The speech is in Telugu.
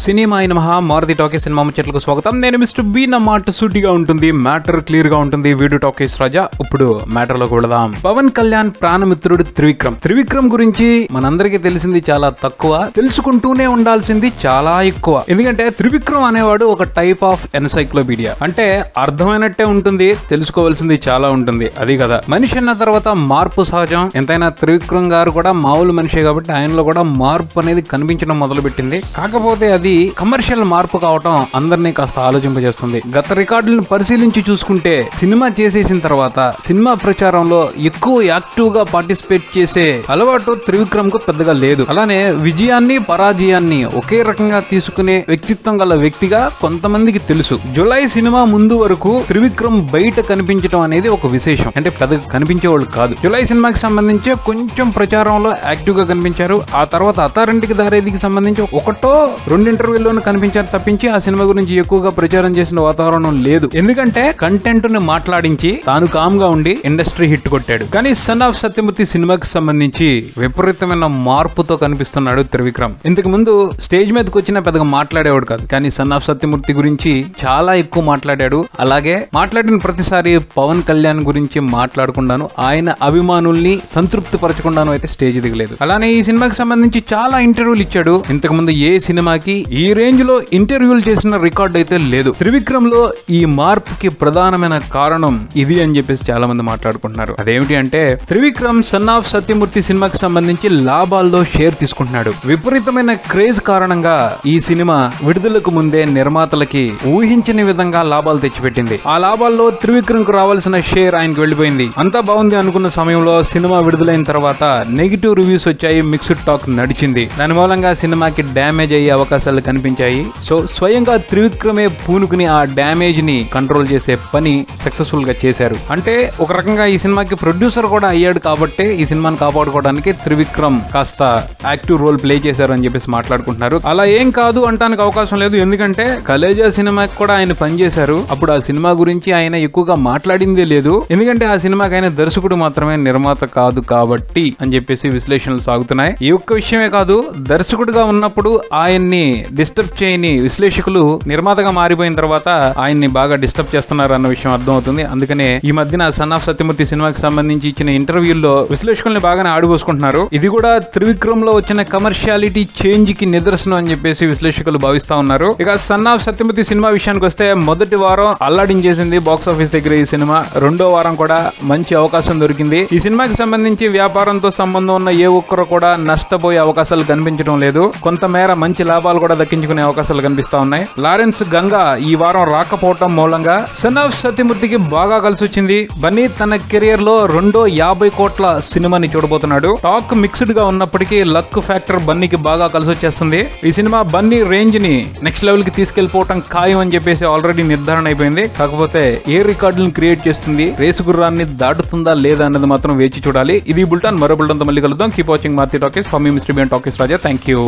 సినిమా అయిన మహా మారుతి టాకీస్ సినిమా ముచ్చట్లకు స్వాగతం. నేను మిస్టర్ బి. నా మాట సూటిగా ఉంటుంది, మ్యాటర్ క్లియర్ గా ఉంటుంది. వీడియో టాకీస్ రాజా. ఇప్పుడు మ్యాటర్ లోకి వెళదాం. పవన్ కళ్యాణ్ ప్రాణమిత్రుడు త్రివిక్రమ్ గురించి మనందరికీ తెలిసింది చాలా తక్కువ, తెలుసుకుంటూనే ఉండాల్సింది చాలా ఎక్కువ. ఎందుకంటే త్రివిక్రమ్ అనేవాడు ఒక టైప్ ఆఫ్ ఎన్సైక్లోపీడియా. అంటే అర్థమైనట్టే ఉంటుంది, తెలుసుకోవాల్సింది చాలా ఉంటుంది. అది కదా మనిషి అన్న తర్వాత మార్పు సహజం. ఎంతైనా త్రివిక్రమ్ గారు కూడా మామూలు మనిషే కాబట్టి ఆయనలో కూడా మార్పు అనేది కనిపించడం మొదలుపెట్టింది. కాకపోతే అది కమర్షియల్ మార్పు కావటం అందరినీ కాస్త ఆలోచింపజేస్తుంది. గత రికార్డులను పరిశీలించి చూసుకుంటే సినిమా చేసేసిన తర్వాత సినిమా ప్రచారంలో ఎక్కువ యాక్టివ్ గా పార్టిసిపేట్ చేసే అలవాటు త్రివిక్రమ్ కు పెద్దగా లేదు. అలానే విజయాన్ని పరాజయాన్ని ఒకే రకంగా తీసుకునే వ్యక్తిత్వం గల వ్యక్తిగా కొంతమందికి తెలుసు. జులై సినిమా ముందు వరకు త్రివిక్రమ్ బయట కనిపించడం అనేది ఒక విశేషం. అంటే పెద్దగా కనిపించేవాళ్ళు కాదు. జులై సినిమాకి సంబంధించి కొంచెం ప్రచారంలో యాక్టివ్ గా కనిపించారు. ఆ తర్వాత అత్తారింటికి దారేదికి సంబంధించి ఒకటో రెండు ఇంటర్వ్యూల్లోనూ కనిపించారు తప్పించి ఆ సినిమా గురించి ఎక్కువగా ప్రచారం చేసిన వాతావరణం లేదు. ఎందుకంటే కంటెంట్ ని మాట్లాడించి తాను కామ్ గా ఉండి ఇండస్ట్రీ హిట్ కొట్టాడు. కానీ సన్ ఆఫ్ సత్యమూర్తి సినిమాకి సంబంధించి విపరీతమైన మార్పుతో కనిపిస్తున్నాడు త్రివిక్రమ్. ఇంతకు ముందు స్టేజ్ మీదకి వచ్చిన పెద్దగా మాట్లాడేవాడు కాదు, కానీ సన్ ఆఫ్ సత్యమూర్తి గురించి చాలా ఎక్కువ మాట్లాడాడు. అలాగే మాట్లాడిన ప్రతిసారి పవన్ కళ్యాణ్ గురించి మాట్లాడుకుండాను, ఆయన అభిమానుల్ని సంతృప్తి పరచకుండాను అయితే స్టేజ్ దిగలేదు. అలానే ఈ సినిమాకి సంబంధించి చాలా ఇంటర్వ్యూలు ఇచ్చాడు. ఇంతకు ముందు ఏ సినిమాకి ఈ రేంజ్ లో ఇంటర్వ్యూలు చేసిన రికార్డ్ అయితే లేదు. త్రివిక్రమ్ లో ఈ మార్పుకి ప్రధానమైన కారణం ఇది అని చెప్పేసి చాలా మంది మాట్లాడుకుంటున్నారు. అదేమిటి అంటే త్రివిక్రమ్ సన్ ఆఫ్ సత్యమూర్తి సినిమాకి సంబంధించి లాభాల్లో షేర్ తీసుకుంటున్నాడు. విపరీతమైన క్రేజ్ కారణంగా ఈ సినిమా విడుదలకు ముందే నిర్మాతలకి ఊహించని విధంగా లాభాలు తెచ్చిపెట్టింది. ఆ లాభాల్లో త్రివిక్రమ్ కు రావాల్సిన షేర్ ఆయనకు వెళ్లిపోయింది. అంతా బాగుంది అనుకున్న సమయంలో సినిమా విడుదలైన తర్వాత నెగిటివ్ రివ్యూస్ వచ్చాయి, మిక్స్డ్ టాక్ నడిచింది. దాని మూలంగా సినిమాకి డ్యామేజ్ అయ్యే అవకాశాలు కనిపించాయి. సో స్వయంగా త్రివిక్రమే పూనుకుని ఆ డ్యామేజ్ ని కంట్రోల్ చేసే పని సక్సెస్ఫుల్ గా చేశారు. అంటే ఒక రకంగా ఈ సినిమాకి ప్రొడ్యూసర్ కూడా అయ్యాడు కాబట్టి ఈ సినిమాని కాపాడుకోవడానికి త్రివిక్రమ్ కాస్త యాక్టివ్ రోల్ ప్లే చేశారు అని చెప్పేసి మాట్లాడుకుంటున్నారు. అలా ఏం కాదు అంటానికి అవకాశం లేదు. ఎందుకంటే కలేజా సినిమాకి కూడా ఆయన పనిచేశారు. అప్పుడు ఆ సినిమా గురించి ఆయన ఎక్కువగా మాట్లాడిందే లేదు. ఎందుకంటే ఆ సినిమాకి ఆయన దర్శకుడు మాత్రమే, నిర్మాత కాదు కాబట్టి అని చెప్పేసి విశ్లేషణలు సాగుతున్నాయి. ఈ ఒక్క విషయమే కాదు, దర్శకుడిగా ఉన్నప్పుడు ఆయన్ని డిస్టర్బ్ చేయని విశ్లేషకులు నిర్మాతగా మారిపోయిన తర్వాత ఆయన్ని బాగా డిస్టర్బ్ చేస్తున్నారు అన్న విషయం అర్థం అవుతుంది. అందుకనే ఈ మధ్యన సన్ ఆఫ్ సత్యమూర్తి సినిమాకి సంబంధించి ఇచ్చిన ఇంటర్వ్యూల్లో విశ్లేషకుల్ని బాగానే ఆడిపోసుకుంటున్నారు. ఇది కూడా త్రివిక్రమ్ లో వచ్చిన కమర్షియాలిటీ చేంజ్ కి నిదర్శనం అని చెప్పేసి విశ్లేషకులు భావిస్తా ఉన్నారు. ఇక సన్ ఆఫ్ సత్యమూర్తి సినిమా విషయానికి వస్తే మొదటి వారం అల్లాడించేసింది బాక్స్ ఆఫీస్ దగ్గర ఈ సినిమా. రెండో వారం కూడా మంచి అవకాశం దొరికింది. ఈ సినిమాకి సంబంధించి వ్యాపారంతో సంబంధం ఉన్న ఏ ఒక్కరు కూడా నష్టపోయే అవకాశాలు కనిపించడం లేదు. కొంతమేర మంచి లాభాలు కూడా దక్కించుకునే అవకాశాలు కనిపిస్తా ఉన్నాయి. లారెన్స్ గంగా ఈ వారం రాకపోవటం మూలంగా సన్ ఆఫ్ సత్యమూర్తికి బాగా కలిసి వచ్చింది. బన్నీ తన కెరియర్ లో రెండో 50 కోట్ల సినిమాని చూడబోతున్నాడు. టాక్ మిక్స్డ్ గా ఉన్నప్పటికీ లక్ ఫ్యాక్టర్ బన్నీకి బాగా కలిసి వచ్చేస్తుంది. ఈ సినిమా బన్నీ రేంజ్ ని నెక్స్ట్ లెవెల్ కి తీసుకెళ్లిపోవటం ఖాయం అని చెప్పేసి ఆల్రెడీ నిర్ధారణ అయిపోయింది. కాకపోతే ఏ రికార్డులను క్రియేట్ చేస్తుంది, రేసు గుర్రాన్ని దాటుతుందా లేదా అన్నది మాత్రం వేచి చూడాలి. ఇది బుల్టన్. మరో బుల్టన్ తో మళ్ళీ కలుద్దాం. Keep watching Maruti talkies. For me mister B talkies Raja. Thank you.